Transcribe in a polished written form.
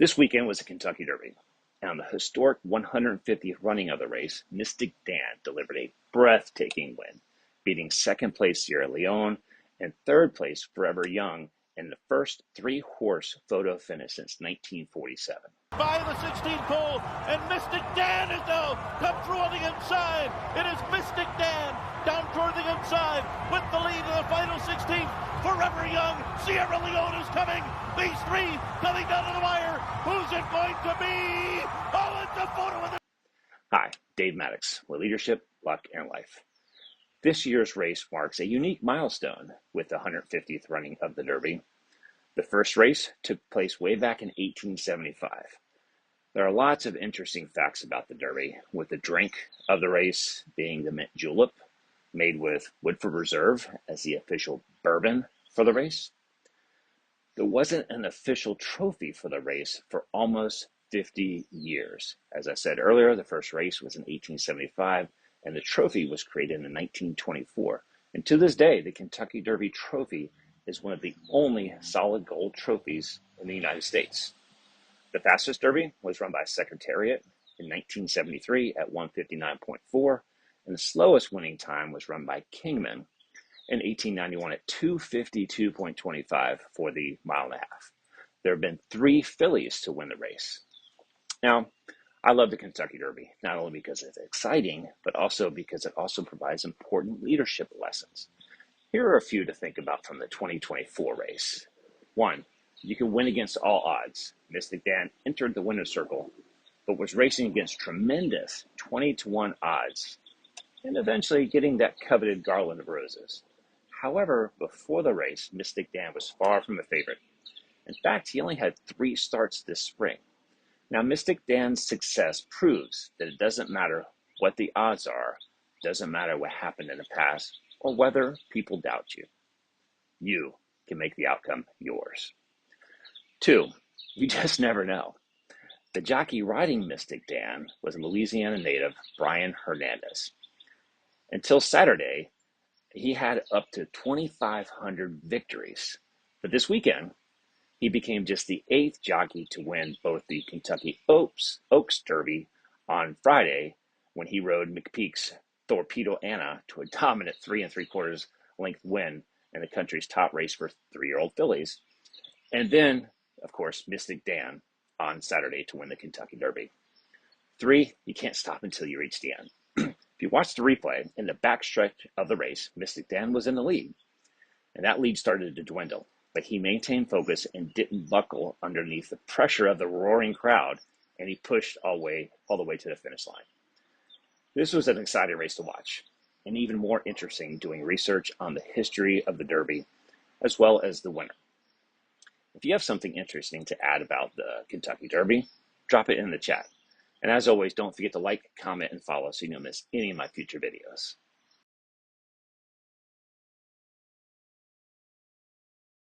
This weekend was the Kentucky Derby, and on the historic 150th running of the race, Mystik Dan delivered a breathtaking win, beating second place Sierra Leone and third place Forever Young in the first three-horse photo finish since 1947. By the 16th pole, and Mystik Dan has now come through on the inside. It is Mystik Dan down toward the inside with the lead in the final 16th. Forever Young, Sierra Leone is coming. These three coming down to the wire. Who's it going to be? Oh, it's a photo of the... Hi, Dave Maddox with Leadership, Luck, and Life. This year's race marks a unique milestone with the 150th running of the Derby. The first race took place way back in 1875. There are lots of interesting facts about the Derby, with the drink of the race being the Mint Julep, made with Woodford Reserve as the official bourbon for the race. There wasn't an official trophy for the race for almost 50 years. As I said earlier, the first race was in 1875, and the trophy was created in 1924. And to this day, the Kentucky Derby trophy is one of the only solid gold trophies in the United States. The fastest Derby was run by Secretariat in 1973 at 1:59.4, and the slowest winning time was run by Kingman in 1891 at 2:52.25 for the mile and a half. There have been 3 fillies to win the race. Now, I love the Kentucky Derby, not only because it's exciting, but also because it also provides important leadership lessons. Here are a few to think about from the 2024 race. 1, you can win against all odds. Mystik Dan entered the winner's circle, but was racing against tremendous 20-1 odds, and eventually getting that coveted garland of roses. However, before the race, Mystik Dan was far from a favorite. In fact, he only had 3 starts this spring. Now, Mystik Dan's success proves that it doesn't matter what the odds are, doesn't matter what happened in the past, or whether people doubt you. You can make the outcome yours. 2, you just never know. The jockey riding Mystik Dan was Louisiana native Brian Hernandez. Until Saturday, he had up to 2,500 victories. But this weekend, he became just the 8th jockey to win both the Kentucky Oaks Derby on Friday, when he rode McPeak's Torpedo Anna to a dominant 3 3/4 length win in the country's top race for 3-year-old fillies. And then, of course, Mystik Dan on Saturday to win the Kentucky Derby. 3, you can't stop until you reach the end. If you watch the replay, in the backstretch of the race, Mystik Dan was in the lead, and that lead started to dwindle, but he maintained focus and didn't buckle underneath the pressure of the roaring crowd, and he pushed all the way to the finish line. This was an exciting race to watch, and even more interesting doing research on the history of the Derby, as well as the winner. If you have something interesting to add about the Kentucky Derby, drop it in the chat. And as always, don't forget to like, comment, and follow so you don't miss any of my future videos.